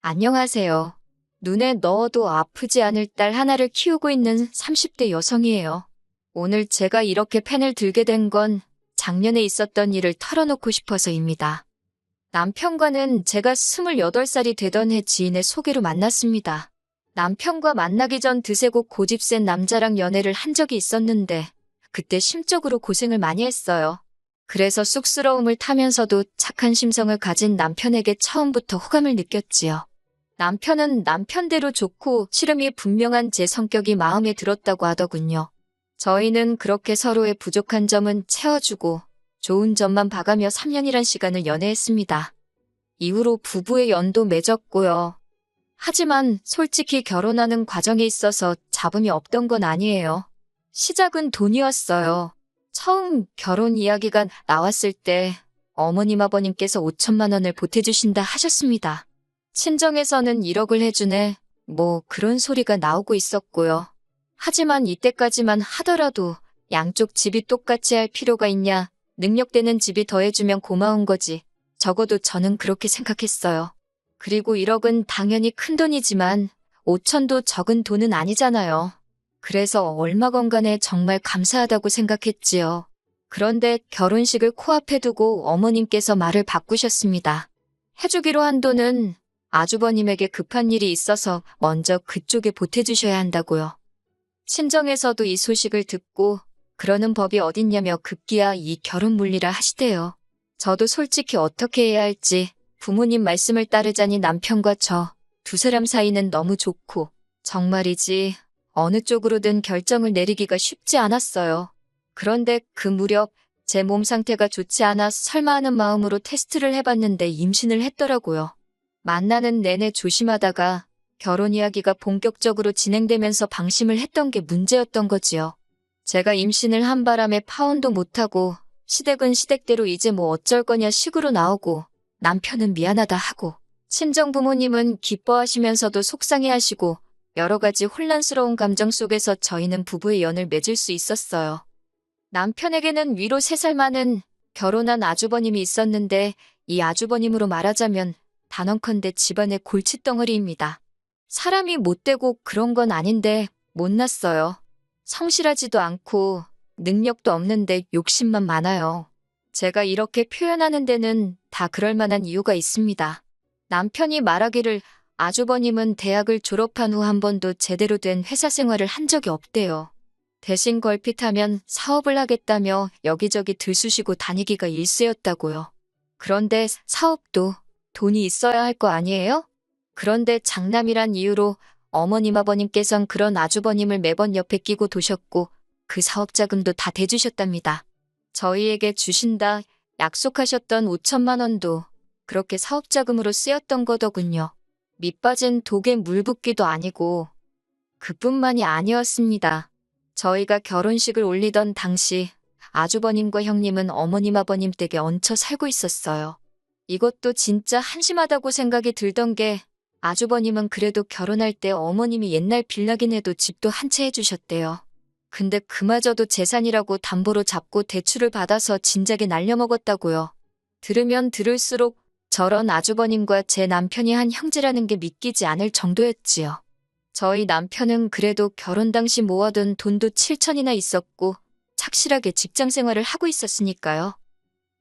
안녕하세요. 눈에 넣어도 아프지 않을 딸 하나를 키우고 있는 30대 여성이에요. 오늘 제가 이렇게 펜을 들게 된 건 작년에 있었던 일을 털어놓고 싶어서입니다. 남편과는 제가 28살이 되던 해 지인의 소개로 만났습니다. 남편과 만나기 전 드세고 고집 센 남자랑 연애를 한 적이 있었는데 그때 심적으로 고생을 많이 했어요. 그래서 쑥스러움을 타면서도 착한 심성을 가진 남편에게 처음부터 호감을 느꼈지요. 남편은 남편대로 좋고 씨름이 분명한 제 성격이 마음에 들었다고 하더군요. 저희는 그렇게 서로의 부족한 점은 채워주고 좋은 점만 봐가며 3년이란 시간을 연애했습니다. 이후로 부부의 연도 맺었고요. 하지만 솔직히 결혼하는 과정에 있어서 잡음이 없던 건 아니에요. 시작은 돈이었어요. 처음 결혼 이야기가 나왔을 때 어머님 아버님께서 5천만 원을 보태주신다 하셨습니다. 친정에서는 1억을 해주네. 뭐 그런 소리가 나오고 있었고요. 하지만 이때까지만 하더라도 양쪽 집이 똑같이 할 필요가 있냐. 능력되는 집이 더해주면 고마운 거지. 적어도 저는 그렇게 생각했어요. 그리고 1억은 당연히 큰 돈이지만 5천도 적은 돈은 아니잖아요. 그래서 얼마건 간에 정말 감사하다고 생각했지요. 그런데 결혼식을 코앞에 두고 어머님께서 말을 바꾸셨습니다. 해주기로 한 돈은 아주버님에게 급한 일이 있어서 먼저 그쪽에 보태주셔야 한다고요. 친정에서도 이 소식을 듣고 그러는 법이 어딨냐며 급기야 이 결혼 물리라 하시대요. 저도 솔직히 어떻게 해야 할지 부모님 말씀을 따르자니 남편과 저 두 사람 사이는 너무 좋고 정말이지 어느 쪽으로든 결정을 내리기가 쉽지 않았어요. 그런데 그 무렵 제 몸 상태가 좋지 않아 설마 하는 마음으로 테스트를 해봤는데 임신을 했더라고요. 만나는 내내 조심하다가 결혼 이야기가 본격적으로 진행되면서 방심을 했던 게 문제였던 거지요. 제가 임신을 한 바람에 파혼도 못하고 시댁은 시댁대로 이제 뭐 어쩔 거냐 식으로 나오고 남편은 미안하다 하고 친정 부모님은 기뻐하시면서도 속상해하시고 여러 가지 혼란스러운 감정 속에서 저희는 부부의 연을 맺을 수 있었어요. 남편에게는 위로 3살 많은 결혼한 아주버님이 있었는데 이 아주버님으로 말하자면 단언컨대 집안의 골칫덩어리입니다. 사람이 못되고 그런 건 아닌데 못났어요. 성실하지도 않고 능력도 없는데 욕심만 많아요. 제가 이렇게 표현하는 데는 다 그럴 만한 이유가 있습니다. 남편이 말하기를 아주버님은 대학을 졸업한 후 한 번도 제대로 된 회사 생활을 한 적이 없대요. 대신 걸핏하면 사업을 하겠다며 여기저기 들쑤시고 다니기가 일쑤였다고요. 그런데 사업도 돈이 있어야 할 거 아니에요? 그런데 장남이란 이유로 어머님 아버님께선 그런 아주버님을 매번 옆에 끼고 도셨고 그 사업 자금도 다 대주셨답니다. 저희에게 주신다 약속하셨던 5천만 원도 그렇게 사업 자금으로 쓰였던 거더군요. 밑빠진 독에 물 붓기도 아니고 그뿐만이 아니었습니다. 저희가 결혼식을 올리던 당시 아주버님과 형님은 어머님 아버님 댁에 얹혀 살고 있었어요. 이것도 진짜 한심하다고 생각이 들던 게 아주버님은 그래도 결혼할 때 어머님이 옛날 빌라긴 해도 집도 한 채 해주셨대요. 근데 그마저도 재산이라고 담보로 잡고 대출을 받아서 진작에 날려먹었다고요. 들으면 들을수록 저런 아주버님과 제 남편이 한 형제라는 게 믿기지 않을 정도였지요. 저희 남편은 그래도 결혼 당시 모아둔 돈도 7천이나 있었고 착실하게 직장 생활을 하고 있었으니까요.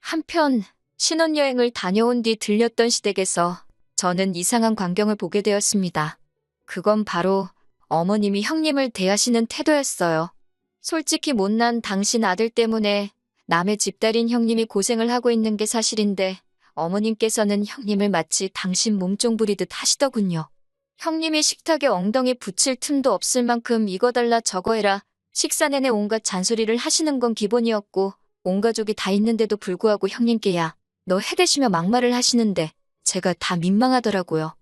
한편 신혼여행을 다녀온 뒤 들렸던 시댁에서 저는 이상한 광경을 보게 되었습니다. 그건 바로 어머님이 형님을 대하시는 태도였어요. 솔직히 못난 당신 아들 때문에 남의 집딸인 형님이 고생을 하고 있는 게 사실인데 어머님께서는 형님을 마치 당신 몸종 부리듯 하시더군요. 형님이 식탁에 엉덩이 붙일 틈도 없을 만큼 이거 달라 저거 해라. 식사 내내 온갖 잔소리를 하시는 건 기본이었고 온 가족이 다 있는데도 불구하고 형님께 야, 너 해대시며 막말을 하시는데 제가 다 민망하더라고요.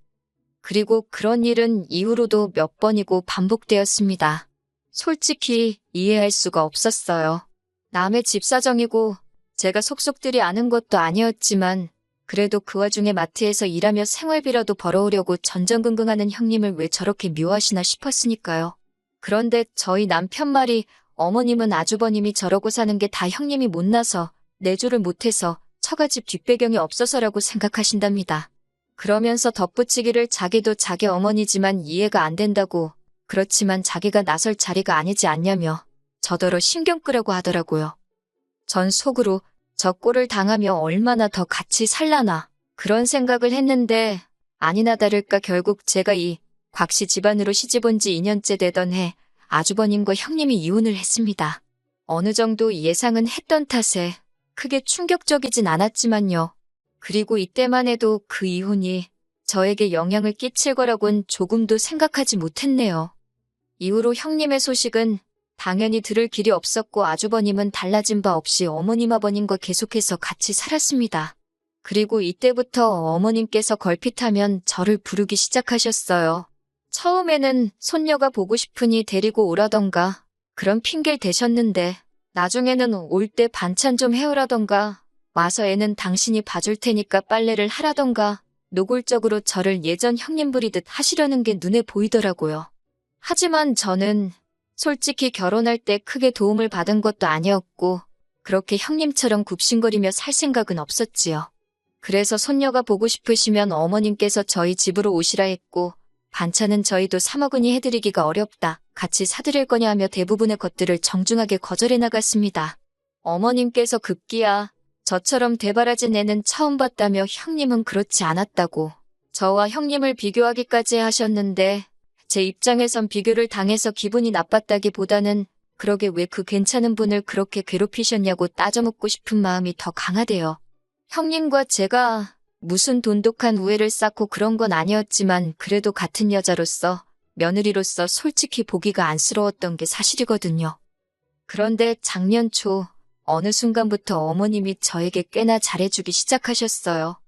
그리고 그런 일은 이후로도 몇 번이고 반복되었습니다. 솔직히 이해할 수가 없었어요. 남의 집 사정이고 제가 속속들이 아는 것도 아니었지만 그래도 그 와중에 마트에서 일하며 생활비라도 벌어오려고 전전긍긍하는 형님을 왜 저렇게 묘하시나 싶었으니까요. 그런데 저희 남편 말이 어머님은 아주버님이 저러고 사는 게 다 형님이 못나서 내조를 못해서 처가집 뒷배경이 없어서라고 생각하신답니다. 그러면서 덧붙이기를 자기도 자기 어머니지만 이해가 안 된다고, 그렇지만 자기가 나설 자리가 아니지 않냐며 저더러 신경 끄라고 하더라고요. 전 속으로 저 꼴을 당하며 얼마나 더 같이 살라나 그런 생각을 했는데 아니나 다를까 결국 제가 이 곽씨 집안으로 시집온 지 2년째 되던 해 아주버님과 형님이 이혼을 했습니다. 어느 정도 예상은 했던 탓에 크게 충격적이진 않았지만요. 그리고 이때만 해도 그 이혼이 저에게 영향을 끼칠 거라곤 조금도 생각하지 못했네요. 이후로 형님의 소식은 당연히 들을 길이 없었고 아주버님은 달라진 바 없이 어머님 아버님과 계속해서 같이 살았습니다. 그리고 이때부터 어머님께서 걸핏하면 저를 부르기 시작하셨어요. 처음에는 손녀가 보고 싶으니 데리고 오라던가 그런 핑계를 대셨는데 나중에는 올 때 반찬 좀 해오라던가 와서 애는 당신이 봐줄 테니까 빨래를 하라던가 노골적으로 저를 예전 형님 부리듯 하시려는 게 눈에 보이더라고요. 하지만 저는 솔직히 결혼할 때 크게 도움을 받은 것도 아니었고 그렇게 형님처럼 굽신거리며 살 생각은 없었지요. 그래서 손녀가 보고 싶으시면 어머님께서 저희 집으로 오시라 했고 반찬은 저희도 사 먹으니 해드리기가 어렵다. 같이 사드릴 거냐 하며 대부분의 것들을 정중하게 거절해 나갔습니다. 어머님께서 급기야 저처럼 대바라진 애는 처음 봤다며 형님은 그렇지 않았다고 저와 형님을 비교하기까지 하셨는데 제 입장에선 비교를 당해서 기분이 나빴다기보다는 그러게 왜 그 괜찮은 분을 그렇게 괴롭히셨냐고 따져묻고 싶은 마음이 더 강하대요. 형님과 제가 무슨 돈독한 우애를 쌓고 그런 건 아니었지만 그래도 같은 여자로서 며느리로서 솔직히 보기가 안쓰러웠던 게 사실이거든요. 그런데 작년 초 어느 순간부터 어머님이 저에게 꽤나 잘해주기 시작하셨어요.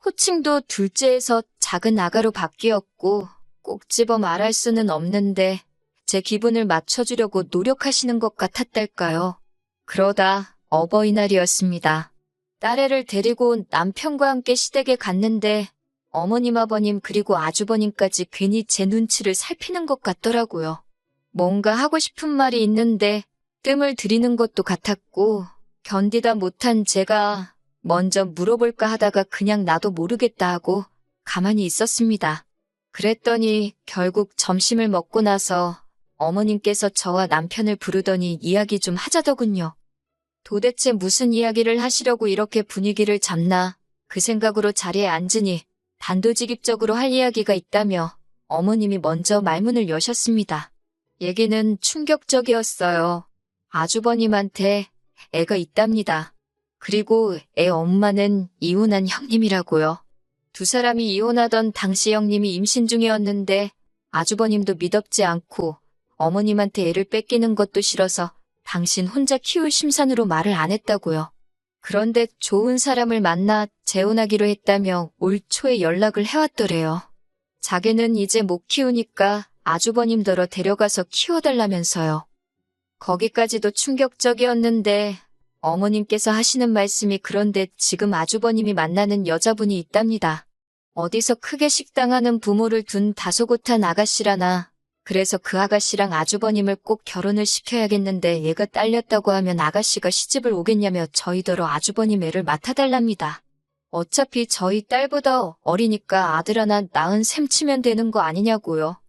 호칭도 둘째에서 작은 아가로 바뀌었고 꼭 집어 말할 수는 없는데 제 기분을 맞춰주려고 노력하시는 것 같았달까요. 그러다 어버이날이었습니다. 딸애를 데리고 남편과 함께 시댁에 갔는데 어머님 아버님 그리고 아주버님까지 괜히 제 눈치를 살피는 것 같더라고요. 뭔가 하고 싶은 말이 있는데 뜸을 들이는 것도 같았고 견디다 못한 제가 먼저 물어볼까 하다가 그냥 나도 모르겠다 하고 가만히 있었습니다. 그랬더니 결국 점심을 먹고 나서 어머님께서 저와 남편을 부르더니 이야기 좀 하자더군요. 도대체 무슨 이야기를 하시려고 이렇게 분위기를 잡나 그 생각으로 자리에 앉으니 단도직입적으로 할 이야기가 있다며 어머님이 먼저 말문을 여셨습니다. 얘기는 충격적이었어요. 아주버님한테 애가 있답니다. 그리고 애 엄마는 이혼한 형님이라고요. 두 사람이 이혼하던 당시 형님이 임신 중이었는데 아주버님도 미덥지 않고 어머님한테 애를 뺏기는 것도 싫어서 당신 혼자 키울 심산으로 말을 안 했다고요. 그런데 좋은 사람을 만나 재혼하기로 했다며 올 초에 연락을 해왔더래요. 자기는 이제 못 키우니까 아주버님더러 데려가서 키워달라면서요. 거기까지도 충격적이었는데 어머님께서 하시는 말씀이 그런데 지금 아주버님이 만나는 여자분이 있답니다. 어디서 크게 식당하는 부모를 둔 다소곳한 아가씨라나 그래서 그 아가씨랑 아주버님을 꼭 결혼을 시켜야겠는데 얘가 딸렸다고 하면 아가씨가 시집을 오겠냐며 저희더러 아주버님 애를 맡아달랍니다. 어차피 저희 딸보다 어리니까 아들 하나 낳은 셈 치면 되는 거 아니냐고요.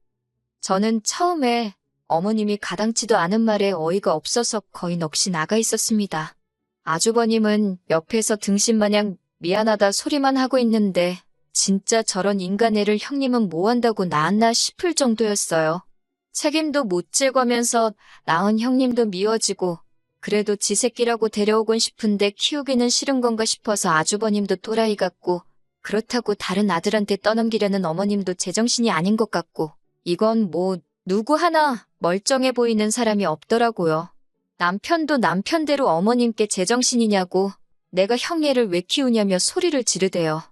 저는 처음에 어머님이 가당치도 않은 말에 어이가 없어서 거의 넋이 나가 있었습니다. 아주버님은 옆에서 등신마냥 미안하다 소리만 하고 있는데 진짜 저런 인간 애를 형님은 뭐 한다고 낳았나 싶을 정도였어요. 책임도 못 지고면서 낳은 형님도 미워지고 그래도 지 새끼라고 데려오곤 싶은데 키우기는 싫은 건가 싶어서 아주버님도 또라이 같고 그렇다고 다른 아들한테 떠넘기려는 어머님도 제정신이 아닌 것 같고 이건 뭐 누구 하나 멀쩡해 보이는 사람이 없더라고요. 남편도 남편대로 어머님께 제정신이냐고 내가 형애를 왜 키우냐며 소리를 지르대요.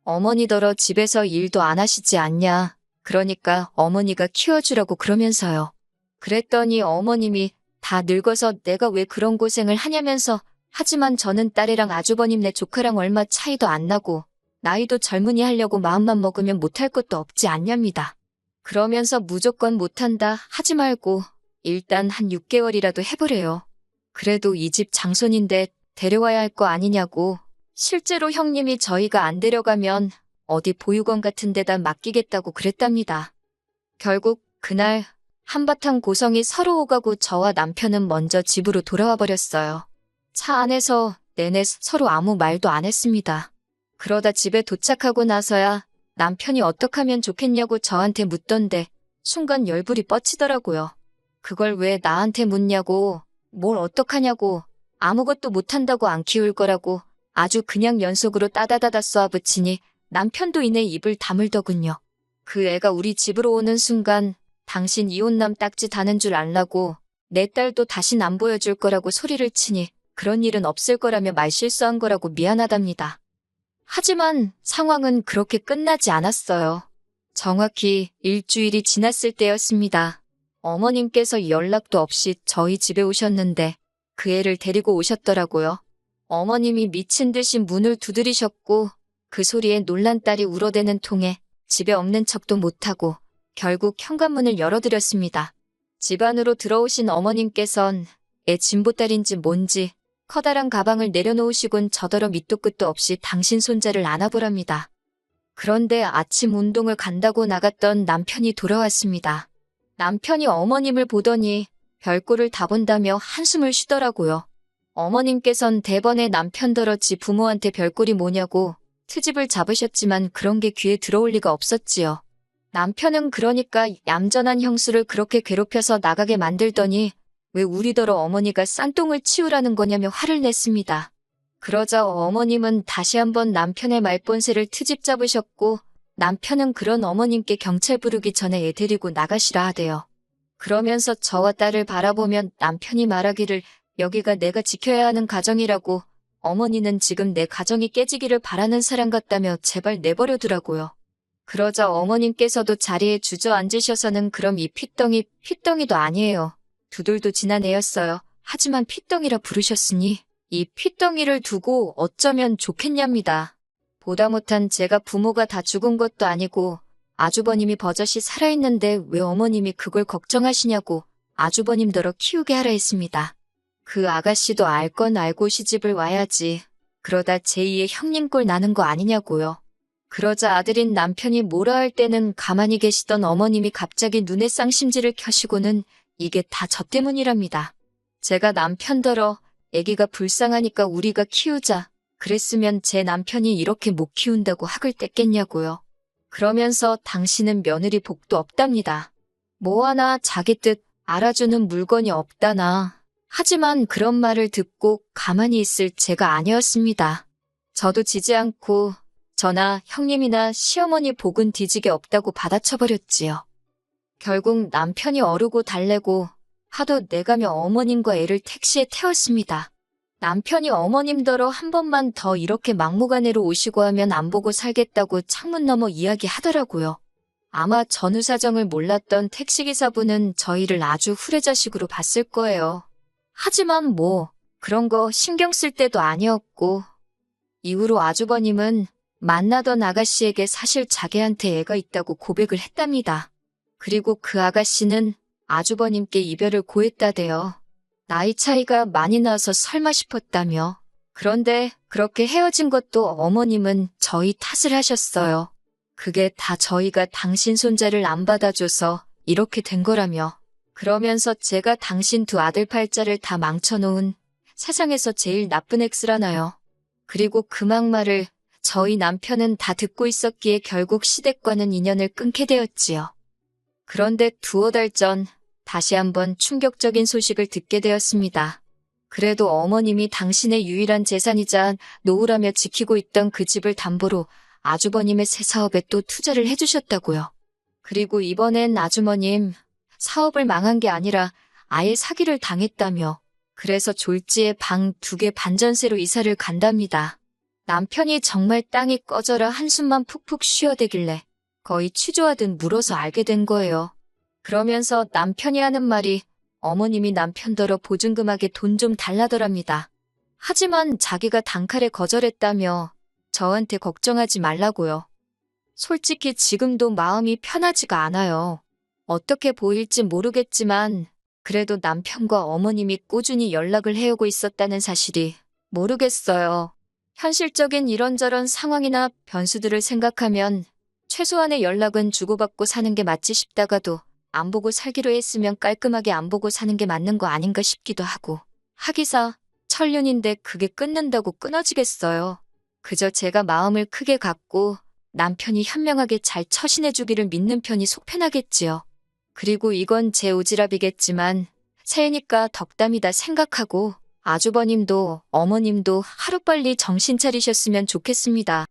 어머니더러 집에서 일도 안 하시지 않냐. 그러니까 어머니가 키워주라고 그러면서요. 그랬더니 어머님이 다 늙어서 내가 왜 그런 고생을 하냐면서 하지만 저는 딸이랑 아주버님네 조카랑 얼마 차이도 안 나고 나이도 젊은이 하려고 마음만 먹으면 못할 것도 없지 않냐입니다. 그러면서 무조건 못한다 하지 말고 일단 한 6개월이라도 해보래요. 그래도 이 집 장손인데 데려와야 할 거 아니냐고. 실제로 형님이 저희가 안 데려가면 어디 보육원 같은 데다 맡기겠다고 그랬답니다. 결국 그날 한바탕 고성이 서로 오가고 저와 남편은 먼저 집으로 돌아와 버렸어요. 차 안에서 내내 서로 아무 말도 안 했습니다. 그러다 집에 도착하고 나서야 남편이 어떡하면 좋겠냐고 저한테 묻던데 순간 열불이 뻗치더라고요. 그걸 왜 나한테 묻냐고, 뭘 어떡하냐고, 아무것도 못한다고 안 키울 거라고 아주 그냥 연속으로 따다다다 쏘아붙이니 남편도 이내 입을 다물더군요. 그 애가 우리 집으로 오는 순간 당신 이혼남 딱지 다는 줄 알라고 내 딸도 다신 안 보여줄 거라고 소리를 치니 그런 일은 없을 거라며 말실수한 거라고 미안하답니다. 하지만 상황은 그렇게 끝나지 않았어요. 정확히 일주일이 지났을 때였습니다. 어머님께서 연락도 없이 저희 집에 오셨는데 그 애를 데리고 오셨더라고요. 어머님이 미친 듯이 문을 두드리셨고 그 소리에 놀란 딸이 울어대는 통에 집에 없는 척도 못하고 결국 현관문을 열어드렸습니다. 집 안으로 들어오신 어머님께선 애 진보딸인지 뭔지 커다란 가방을 내려놓으시곤 저더러 밑도 끝도 없이 당신 손자를 안아보랍니다. 그런데 아침 운동을 간다고 나갔던 남편이 돌아왔습니다. 남편이 어머님을 보더니 별꼴을 다 본다며 한숨을 쉬더라고요. 어머님께선 대번에 남편더러 지 부모한테 별꼴이 뭐냐고 트집을 잡으셨지만 그런 게 귀에 들어올 리가 없었지요. 남편은 그러니까 얌전한 형수를 그렇게 괴롭혀서 나가게 만들더니 왜 우리더러 어머니가 싼똥을 치우라는 거냐며 화를 냈습니다. 그러자 어머님은 다시 한번 남편의 말본세를 트집 잡으셨고 남편은 그런 어머님께 경찰 부르기 전에 애 데리고 나가시라 하대요. 그러면서 저와 딸을 바라보면 남편이 말하기를 여기가 내가 지켜야 하는 가정이라고 어머니는 지금 내 가정이 깨지기를 바라는 사람 같다며 제발 내버려두라고요. 그러자 어머님께서도 자리에 주저앉으셔서는 그럼 이 핏덩이도 아니에요. 두들도 지난 애였어요. 하지만 핏덩이라 부르셨으니 이 핏덩이를 두고 어쩌면 좋겠냐입니다. 보다 못한 제가 부모가 다 죽은 것도 아니고 아주버님이 버젓이 살아있는데 왜 어머님이 그걸 걱정하시냐고 아주버님더러 키우게 하라 했습니다. 그 아가씨도 알 건 알고 시집을 와야지. 그러다 제2의 형님 꼴 나는 거 아니냐고요. 그러자 아들인 남편이 뭐라 할 때는 가만히 계시던 어머님이 갑자기 눈에 쌍심지를 켜시고는 이게 다 저 때문이랍니다. 제가 남편더러 애기가 불쌍하니까 우리가 키우자. 그랬으면 제 남편이 이렇게 못 키운다고 학을 뗐겠냐고요. 그러면서 당신은 며느리 복도 없답니다. 뭐 하나 자기 뜻 알아주는 물건이 없다나. 하지만 그런 말을 듣고 가만히 있을 제가 아니었습니다. 저도 지지 않고 저나 형님이나 시어머니 복은 뒤지게 없다고 받아쳐버렸지요. 결국 남편이 어르고 달래고 하도 내가며 어머님과 애를 택시에 태웠습니다. 남편이 어머님더러 한 번만 더 이렇게 막무가내로 오시고 하면 안 보고 살겠다고 창문 너머 이야기하더라고요. 아마 전후 사정을 몰랐던 택시기사분은 저희를 아주 후레자식으로 봤을 거예요. 하지만 뭐 그런 거 신경 쓸 때도 아니었고 이후로 아주버님은 만나던 아가씨에게 사실 자기한테 애가 있다고 고백을 했답니다. 그리고 그 아가씨는 아주버님께 이별을 고했다대요. 나이 차이가 많이 나서 설마 싶었다며. 그런데 그렇게 헤어진 것도 어머님은 저희 탓을 하셨어요. 그게 다 저희가 당신 손자를 안 받아줘서 이렇게 된 거라며. 그러면서 제가 당신 두 아들 팔자를 다 망쳐놓은 세상에서 제일 나쁜 엑스라나요. 그리고 그 막말을 저희 남편은 다 듣고 있었기에 결국 시댁과는 인연을 끊게 되었지요. 그런데 두어 달 전 다시 한번 충격적인 소식을 듣게 되었습니다. 그래도 어머님이 당신의 유일한 재산이자 노후라며 지키고 있던 그 집을 담보로 아주버님의 새 사업에 또 투자를 해주셨다고요. 그리고 이번엔 아주머님 사업을 망한 게 아니라 아예 사기를 당했다며 그래서 졸지에 방 2개 반전세로 이사를 간답니다. 남편이 정말 땅이 꺼져라 한숨만 푹푹 쉬어대길래 거의 취조하듯 물어서 알게 된 거예요. 그러면서 남편이 하는 말이 어머님이 남편더러 보증금하게 돈 좀 달라더랍니다. 하지만 자기가 단칼에 거절했다며 저한테 걱정하지 말라고요. 솔직히 지금도 마음이 편하지가 않아요. 어떻게 보일지 모르겠지만 그래도 남편과 어머님이 꾸준히 연락을 해오고 있었다는 사실이 모르겠어요. 현실적인 이런저런 상황이나 변수들을 생각하면 최소한의 연락은 주고받고 사는 게 맞지 싶다가도 안 보고 살기로 했으면 깔끔하게 안 보고 사는 게 맞는 거 아닌가 싶기도 하고. 하기사 천륜인데 그게 끊는다고 끊어지겠어요. 그저 제가 마음을 크게 갖고 남편이 현명하게 잘 처신해주기를 믿는 편이 속 편하겠지요. 그리고 이건 제 오지랖이겠지만 새해니까 덕담이다 생각하고 아주버님도 어머님도 하루빨리 정신 차리셨으면 좋겠습니다.